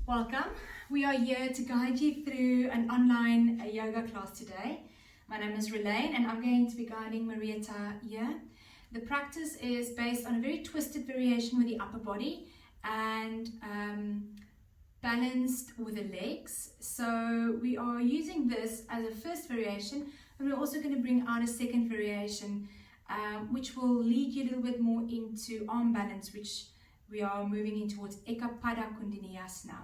Welcome. We are here to guide you through an online yoga class today. My name is Relaine and I'm going to be guiding Marietta here. The practice is based on a very twisted variation with the upper body and balanced with the legs. So we are using this as a first variation, and we're also going to bring out a second variation which will lead you a little bit more into arm balance, which we are moving in towards Koundinyasana.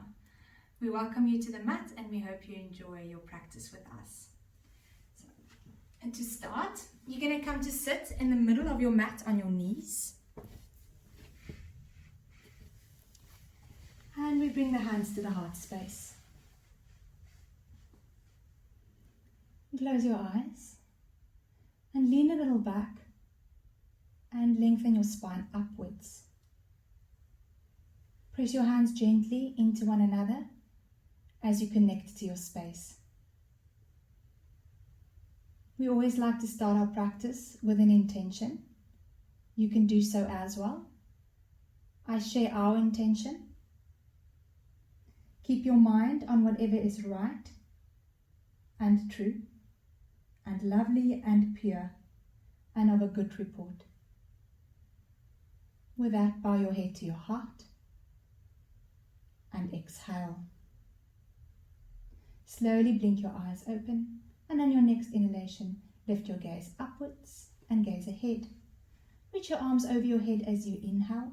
We welcome you to the mat and we hope you enjoy your practice with us. And to start, you're going to come to sit in the middle of your mat on your knees. And we bring the hands to the heart space. Close your eyes and lean a little back and lengthen your spine upwards. Press your hands gently into one another as you connect to your space. We always like to start our practice with an intention. You can do so as well. I share our intention. Keep your mind on whatever is right and true and lovely and pure and of a good report. With that, bow your head to your heart and exhale. Slowly blink your eyes open, and on your next inhalation, lift your gaze upwards and gaze ahead. Reach your arms over your head as you inhale.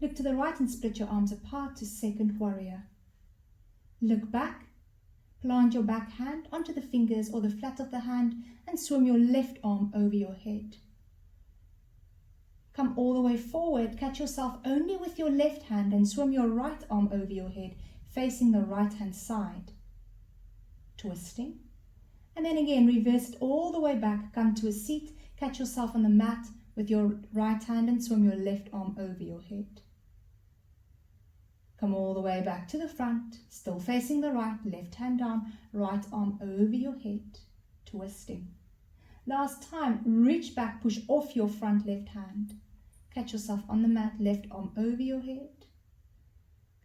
Look to the right and split your arms apart to second warrior. Look back, plant your back hand onto the fingers or the flat of the hand and swim your left arm over your head. Come all the way forward, catch yourself only with your left hand and swim your right arm over your head, facing the right hand side. Twisting. And then again, reverse it all the way back, come to a seat, catch yourself on the mat with your right hand and swim your left arm over your head. Come all the way back to the front, still facing the right, left hand down, right arm over your head, twisting. Last time, reach back, push off your front left hand. Catch yourself on the mat, left arm over your head.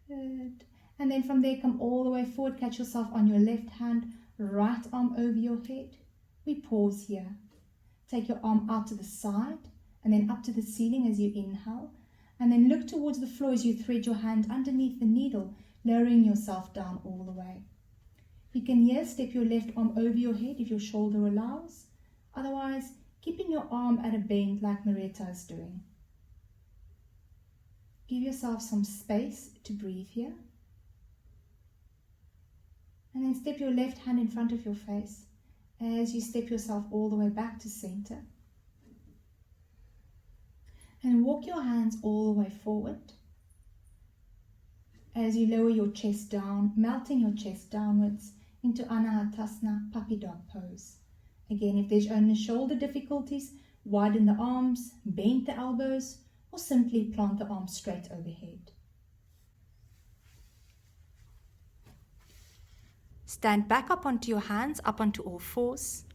Good. And then from there, come all the way forward, catch yourself on your left hand, right arm over your head. We pause here. Take your arm out to the side and then up to the ceiling as you inhale. And then look towards the floor as you thread your hand underneath the needle, lowering yourself down all the way. You can here step your left arm over your head if your shoulder allows. Otherwise, keeping your arm at a bend like Marietta is doing. Give yourself some space to breathe here. And then step your left hand in front of your face as you step yourself all the way back to center. And walk your hands all the way forward as you lower your chest down, melting your chest downwards into Anahatasana Puppy Dog pose. Again, if there's only shoulder difficulties, widen the arms, bend the elbows, or simply plant the arms straight overhead. Stand back up onto your hands, up onto all fours.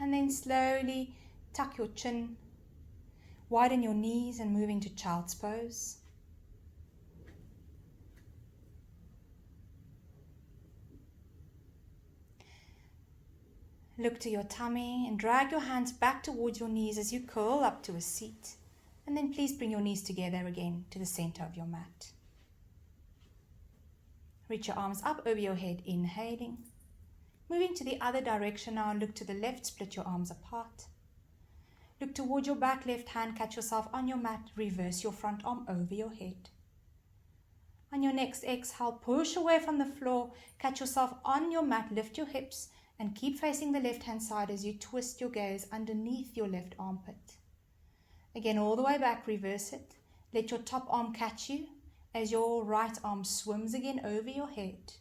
And then slowly tuck your chin, widen your knees and move into child's pose. Look to your tummy and drag your hands back towards your knees as you curl up to a seat. And then please bring your knees together again to the center of your mat. Reach your arms up over your head, inhaling. Moving to the other direction now, look to the left, split your arms apart. Look towards your back left hand, catch yourself on your mat, reverse your front arm over your head. On your next exhale, push away from the floor, catch yourself on your mat, lift your hips, and keep facing the left hand side as you twist your gaze underneath your left armpit. Again, all the way back, reverse it. Let your top arm catch you as your right arm swims again over your head.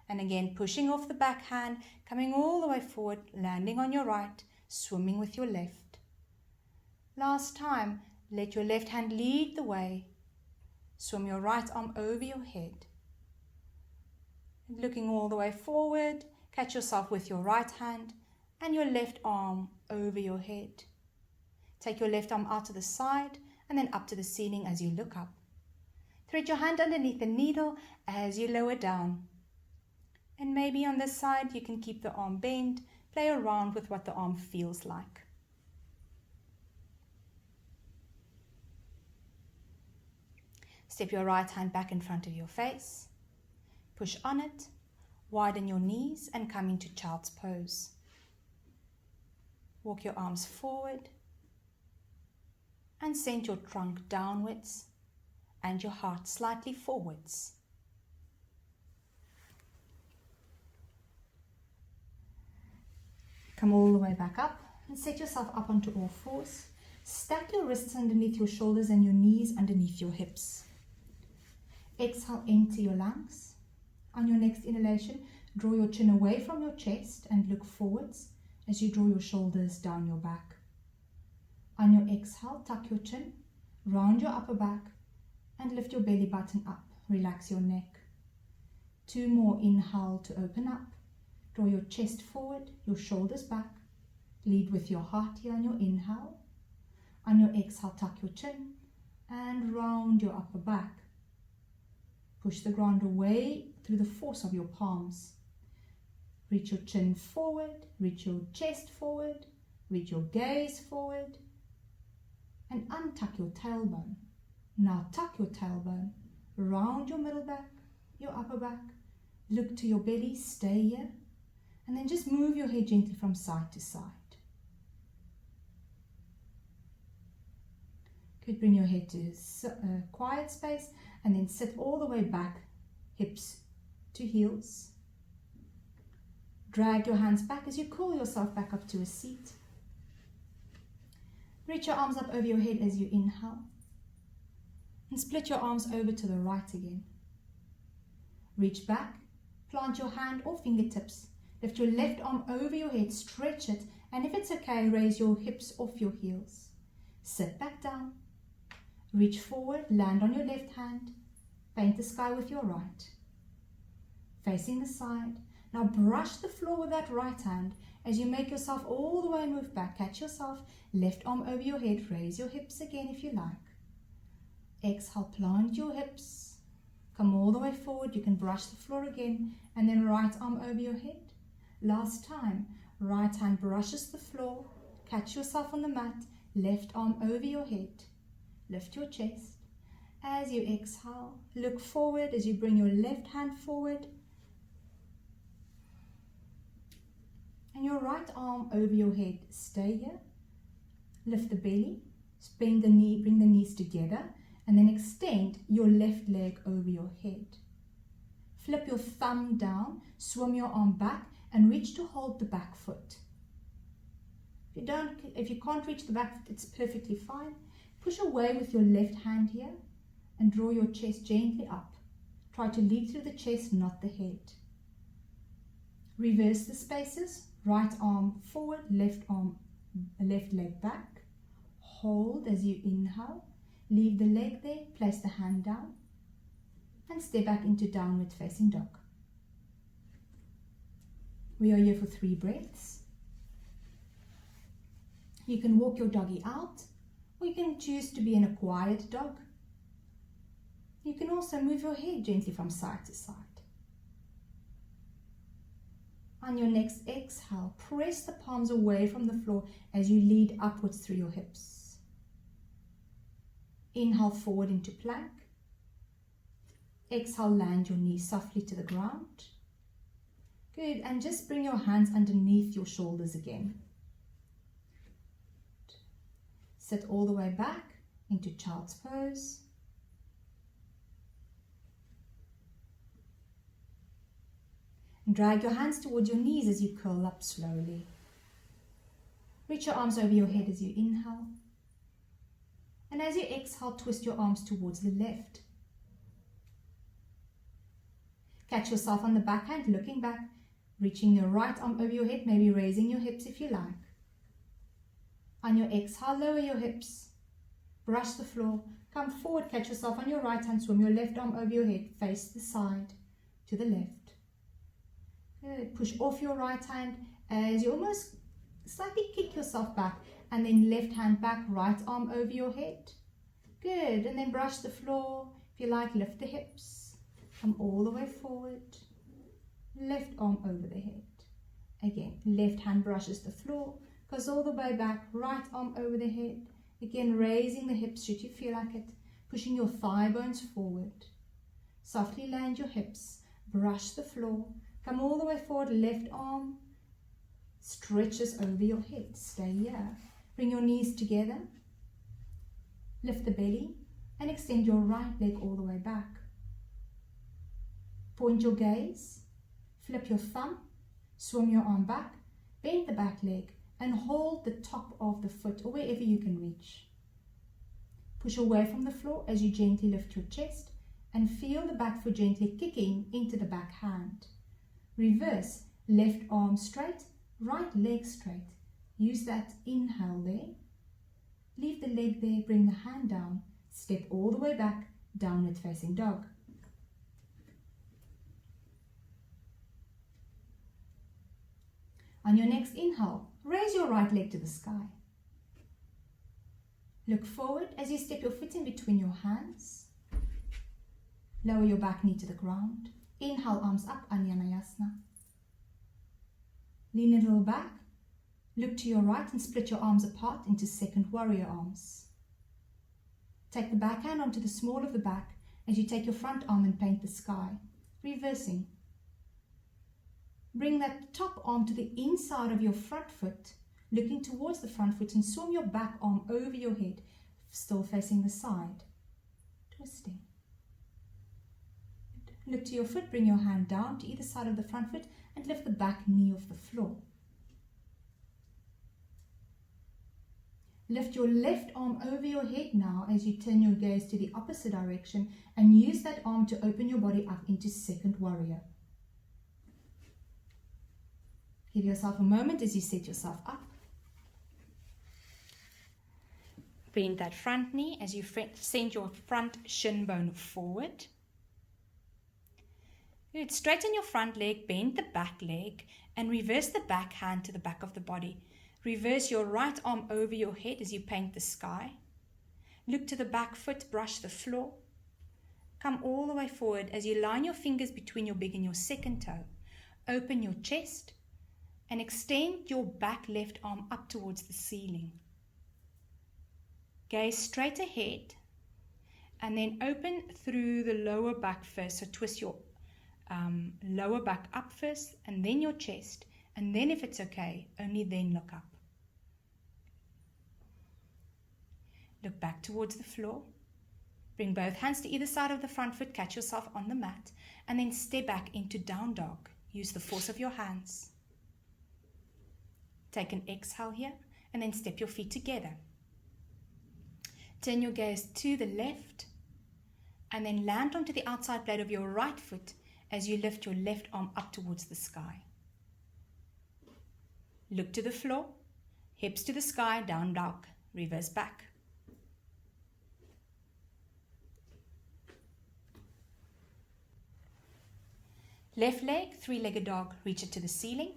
And again, pushing off the back hand, coming all the way forward, landing on your right, swimming with your left. Last time, let your left hand lead the way. Swim your right arm over your head. Looking all the way forward, catch yourself with your right hand and your left arm over your head. Take your left arm out to the side and then up to the ceiling as you look up. Thread your hand underneath the needle as you lower down. And maybe on this side you can keep the arm bent, play around with what the arm feels like. Step your right hand back in front of your face. Push on it, widen your knees and come into child's pose. Walk your arms forward and send your trunk downwards and your heart slightly forwards. Come all the way back up and set yourself up onto all fours. Stack your wrists underneath your shoulders and your knees underneath your hips. Exhale, empty your lungs. On your next inhalation, draw your chin away from your chest and look forwards as you draw your shoulders down your back. On your exhale, tuck your chin, round your upper back and lift your belly button up. Relax your neck. 2 more. Inhale to open up. Draw your chest forward, your shoulders back. Lead with your heart here on your inhale. On your exhale, tuck your chin and round your upper back. Push the ground away through the force of your palms. Reach your chin forward, reach your chest forward, reach your gaze forward, and untuck your tailbone. Now tuck your tailbone, round your middle back, your upper back, look to your belly, stay here, and then just move your head gently from side to side. Good, bring your head to a quiet space and then sit all the way back, hips to heels. Drag your hands back as you curl yourself back up to a seat. Reach your arms up over your head as you inhale. And split your arms over to the right again. Reach back, plant your hand or fingertips. Lift your left arm over your head, stretch it, and if it's okay, raise your hips off your heels. Sit back down. Reach forward, land on your left hand. Paint the sky with your right. Facing the side. Now brush the floor with that right hand as you make yourself all the way move back. Catch yourself, left arm over your head. Raise your hips again if you like. Exhale, plant your hips. Come all the way forward. You can brush the floor again and then right arm over your head. Last time, right hand brushes the floor. Catch yourself on the mat, left arm over your head. Lift your chest. As you exhale, look forward as you bring your left hand forward. And your right arm over your head. Stay here. Lift the belly. Bend the knee, bring the knees together. And then extend your left leg over your head. Flip your thumb down. Swim your arm back and reach to hold the back foot. If you can't reach the back foot, it's perfectly fine. Push away with your left hand here and draw your chest gently up. Try to lead through the chest, not the head. Reverse the spaces. Right arm forward, left leg back. Hold as you inhale. Leave the leg there, place the hand down and step back into downward facing dog. We are here for 3 breaths. You can walk your doggy out, or you can choose to be in a quiet dog. You can also move your head gently from side to side. On your next exhale, press the palms away from the floor as you lead upwards through your hips. Inhale forward into plank. Exhale, land your knees softly to the ground. Good, and just bring your hands underneath your shoulders again. Sit all the way back into child's pose. And drag your hands towards your knees as you curl up slowly. Reach your arms over your head as you inhale. And as you exhale, twist your arms towards the left. Catch yourself on the backhand, looking back, reaching your right arm over your head, maybe raising your hips if you like. On your exhale, lower your hips, brush the floor, come forward, catch yourself on your right hand, swim your left arm over your head, face the side to the left. Good. Push off your right hand as you almost slightly kick yourself back, and then left hand back, right arm over your head. Good. And then brush the floor. If you like, lift the hips. Come all the way forward. Left arm over the head. Again, left hand brushes the floor. Goes all the way back. Right arm over the head. Again, raising the hips should you feel like it. Pushing your thigh bones forward. Softly land your hips. Brush the floor. Come all the way forward. Left arm stretches over your head. Stay here. Bring your knees together. Lift the belly and extend your right leg all the way back. Point your gaze. Flip your thumb. Swing your arm back. Bend the back leg and hold the top of the foot or wherever you can reach. Push away from the floor as you gently lift your chest and feel the back foot gently kicking into the back hand. Reverse, left arm straight, right leg straight. Use that inhale there. Leave the leg there, bring the hand down, step all the way back, downward facing dog. On your next inhale, raise your right leg to the sky. Look forward as you step your foot in between your hands. Lower your back knee to the ground. Inhale, arms up, YamaYoga. Lean a little back. Look to your right and split your arms apart into second warrior arms. Take the back hand onto the small of the back as you take your front arm and paint the sky, reversing. Bring that top arm to the inside of your front foot, looking towards the front foot, and swim your back arm over your head, still facing the side. Twisting. Look to your foot, bring your hand down to either side of the front foot and lift the back knee off the floor. Lift your left arm over your head now as you turn your gaze to the opposite direction and use that arm to open your body up into second warrior. Give yourself a moment as you set yourself up. Bend that front knee as you send your front shin bone forward. Good. Straighten your front leg, bend the back leg, and reverse the back hand to the back of the body. Reverse your right arm over your head as you paint the sky. Look to the back foot, brush the floor. Come all the way forward as you line your fingers between your big and your second toe. Open your chest and extend your back left arm up towards the ceiling. Gaze straight ahead and then open through the lower back first. So twist your lower back up first and then your chest, and then if it's okay, only then look up. Look back towards the floor. Bring both hands to either side of the front foot, catch yourself on the mat, and then step back into down dog. Use the force of your hands. Take an exhale here and then step your feet together. Turn your gaze to the left and then land onto the outside blade of your right foot as you lift your left arm up towards the sky. Look to the floor, hips to the sky, down dog, reverse back. Left leg, three-legged dog, reach it to the ceiling.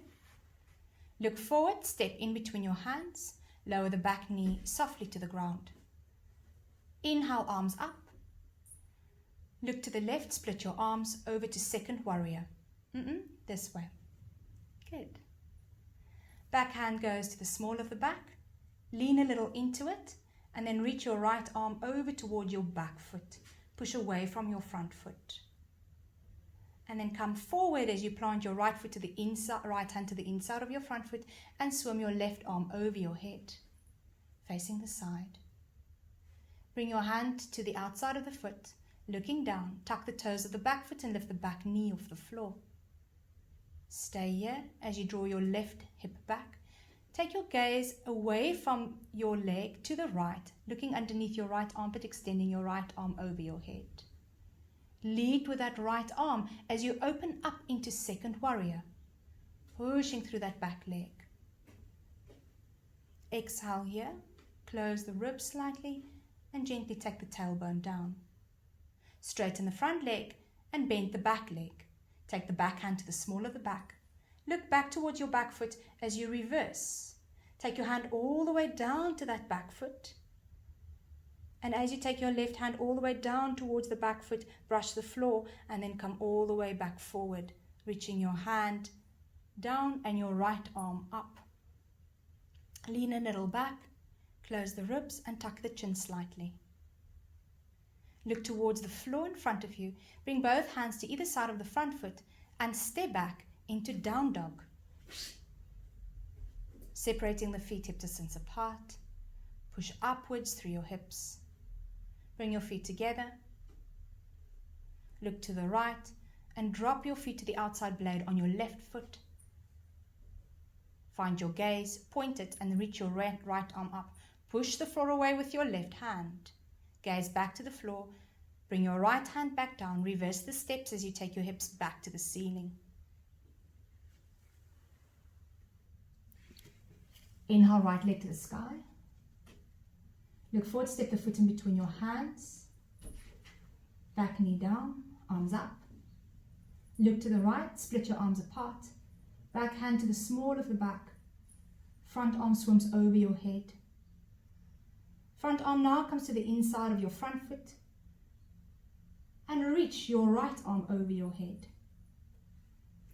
Look forward, step in between your hands, lower the back knee softly to the ground. Inhale, arms up. Look to the left, split your arms over to second warrior. This way. Good. Back hand goes to the small of the back. Lean a little into it and then reach your right arm over toward your back foot. Push away from your front foot. And then come forward as you plant your right foot to the inside, right hand to the inside of your front foot and swim your left arm over your head, facing the side. Bring your hand to the outside of the foot, looking down, tuck the toes of the back foot and lift the back knee off the floor. Stay here as you draw your left hip back. Take your gaze away from your leg to the right, looking underneath your right armpit, extending your right arm over your head. Lead with that right arm as you open up into second warrior, pushing through that back leg. Exhale here, close the ribs slightly and gently take the tailbone down. Straighten the front leg and bend the back leg. Take the back hand to the small of the back. Look back towards your back foot as you reverse. Take your hand all the way down to that back foot And as you take your left hand all the way down towards the back foot, brush the floor and then come all the way back forward, reaching your hand down and your right arm up. Lean a little back, close the ribs and tuck the chin slightly. Look towards the floor in front of you. Bring both hands to either side of the front foot and step back into down dog. Separating the feet hip distance apart. Push upwards through your hips. Bring your feet together. Look to the right and drop your feet to the outside blade on your left foot. Find your gaze, point it and reach your right arm up. Push the floor away with your left hand. Gaze back to the floor. Bring your right hand back down. Reverse the steps as you take your hips back to the ceiling. Inhale, right leg to the sky. Look forward, step the foot in between your hands. Back knee down, arms up. Look to the right, split your arms apart. Back hand to the small of the back. Front arm swims over your head. Front arm now comes to the inside of your front foot. And reach your right arm over your head.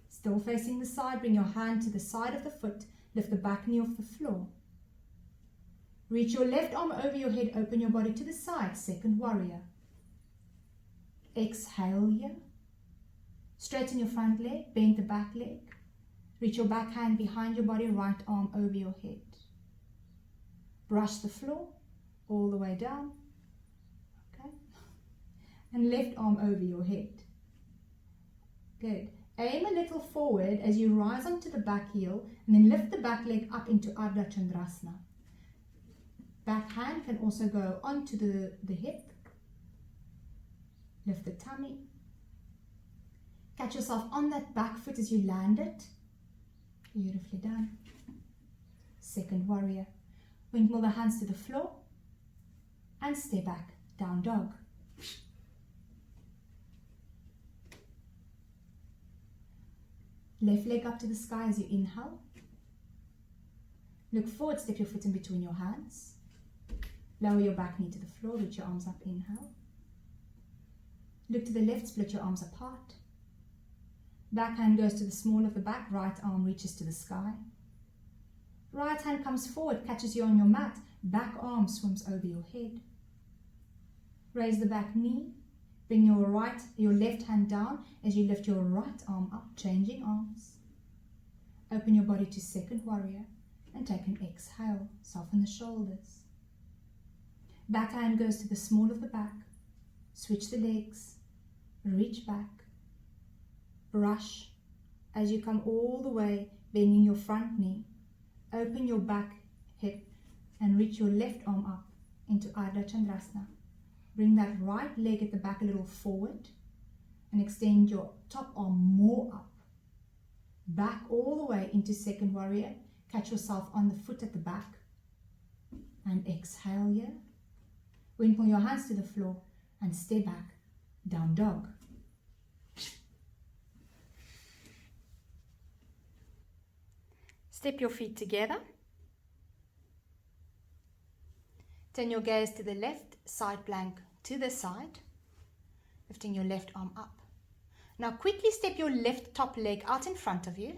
Still facing the side, bring your hand to the side of the foot. Lift the back knee off the floor. Reach your left arm over your head, open your body to the side, second warrior. Exhale here. Straighten your front leg, bend the back leg. Reach your back hand behind your body, right arm over your head. Brush the floor all the way down. Okay. And left arm over your head. Good. Aim a little forward as you rise onto the back heel and then lift the back leg up into Ardha Chandrasana. Back hand can also go onto the hip. Lift the tummy. Catch yourself on that back foot as you land it. Beautifully done. Second warrior. Windmill the hands to the floor and stay back, down dog. Left leg up to the sky as you inhale. Look forward, step your foot in between your hands. Lower your back knee to the floor, reach your arms up, inhale. Look to the left, split your arms apart. Back hand goes to the small of the back, right arm reaches to the sky. Right hand comes forward, catches you on your mat, back arm swims over your head. Raise the back knee, bring your left hand down as you lift your right arm up, changing arms. Open your body to second warrior and take an exhale, soften the shoulders. Back hand goes to the small of the back, switch the legs, reach back. Brush as you come all the way, bending your front knee. Open your back hip and reach your left arm up into Ardha Chandrasana. Bring that right leg at the back a little forward and extend your top arm more up. Back all the way into second warrior. Catch yourself on the foot at the back. And exhale here. Windmill your hands to the floor and stay back, down dog. Step your feet together. Turn your gaze to the left, side plank to the side, lifting your left arm up. Now quickly step your left top leg out in front of you,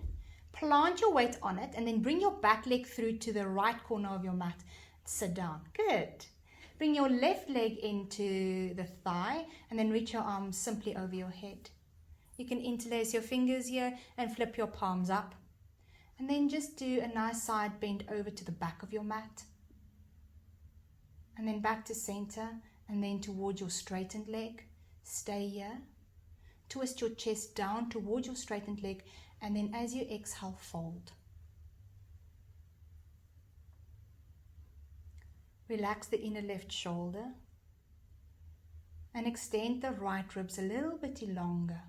plant your weight on it, and then bring your back leg through to the right corner of your mat. Sit down. Good. Bring your left leg into the thigh and then reach your arms simply over your head. You can interlace your fingers here and flip your palms up. And then just do a nice side bend over to the back of your mat. And then back to center and then towards your straightened leg. Stay here. Twist your chest down towards your straightened leg and then as you exhale, fold. Relax the inner left shoulder and extend the right ribs a little bit longer.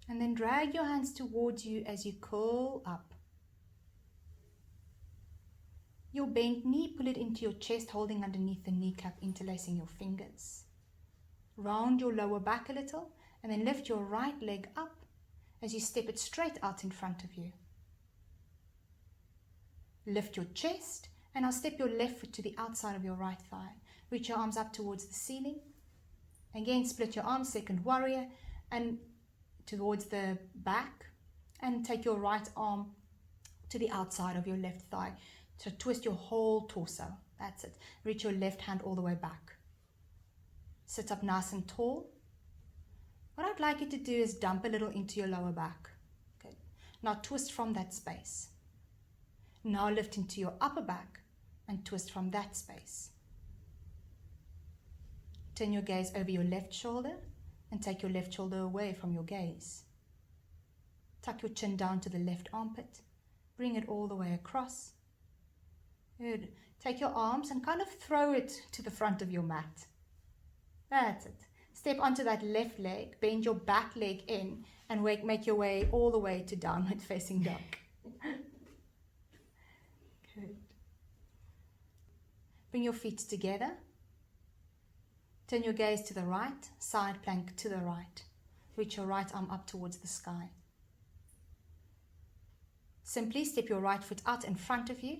And then drag your hands towards you as you curl up. Your bent knee, pull it into your chest, holding underneath the kneecap, interlacing your fingers. Round your lower back a little, and then lift your right leg up as you step it straight out in front of you. Lift your chest And now step your left foot to the outside of your right thigh. Reach your arms up towards the ceiling. Again, split your arms, second warrior, and towards the back. And take your right arm to the outside of your left thigh. So twist your whole torso. That's it. Reach your left hand all the way back. Sit up nice and tall. What I'd like you to do is dump a little into your lower back. Okay. Now twist from that space. Now lift into your upper back and twist from that space. Turn your gaze over your left shoulder and take your left shoulder away from your gaze. Tuck your chin down to the left armpit. Bring it all the way across. Good. Take your arms and kind of throw it to the front of your mat. That's it. Step onto that left leg, bend your back leg in, and make your way all the way to downward facing dog. Good. Bring your feet together. Turn your gaze to the right, side plank to the right. Reach your right arm up towards the sky. Simply step your right foot out in front of you,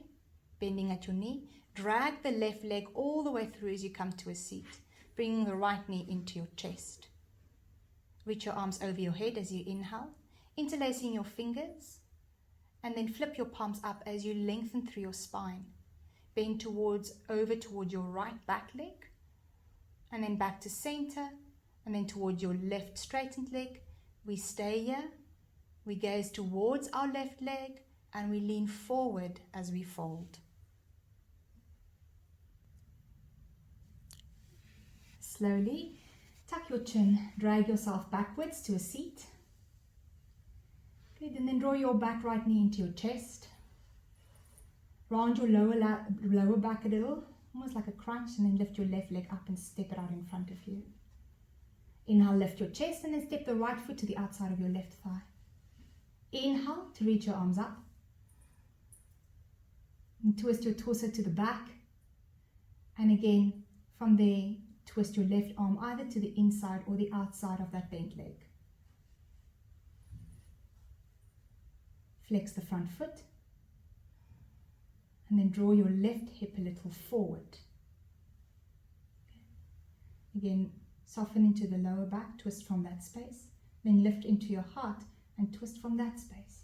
bending at your knee. Drag the left leg all the way through as you come to a seat, bringing the right knee into your chest. Reach your arms over your head as you inhale, interlacing your fingers, and then flip your palms up as you lengthen through your spine. Bend over towards your right back leg, and then back to center, and then towards your left straightened leg. We stay here. We gaze towards our left leg, and we lean forward as we fold. Slowly, tuck your chin, drag yourself backwards to a seat. Good, and then draw your back right knee into your chest. Round your lower back a little, almost like a crunch, and then lift your left leg up and step it out in front of you. Inhale, lift your chest, and then step the right foot to the outside of your left thigh. Inhale to reach your arms up. And twist your torso to the back. And again, from there, twist your left arm either to the inside or the outside of that bent leg. Flex the front foot. And then draw your left hip a little forward. Again, soften into the lower back, twist from that space. Then lift into your heart and twist from that space.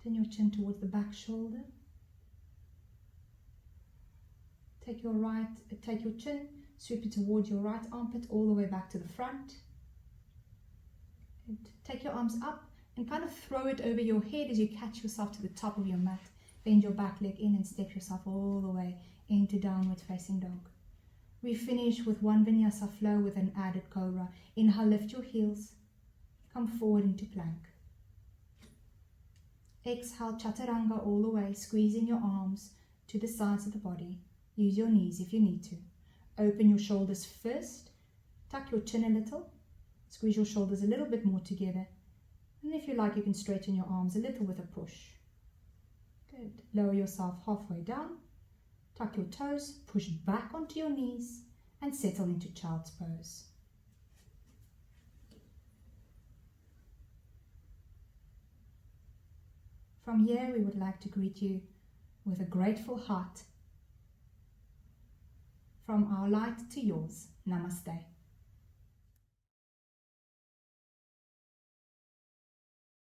Turn your chin towards the back shoulder. Take your chin, sweep it towards your right armpit all the way back to the front. Good. Take your arms up and kind of throw it over your head as you catch yourself to the top of your mat. Bend your back leg in and step yourself all the way into downward facing dog. We finish with one vinyasa flow with an added cobra. Inhale, lift your heels. Come forward into plank. Exhale, chaturanga all the way, squeezing your arms to the sides of the body. Use your knees if you need to. Open your shoulders first. Tuck your chin a little. Squeeze your shoulders a little bit more together. And if you like, you can straighten your arms a little with a push. Good. Lower yourself halfway down. Tuck your toes, push back onto your knees, and settle into child's pose. From here, we would like to greet you with a grateful heart. From our light to yours, Namaste.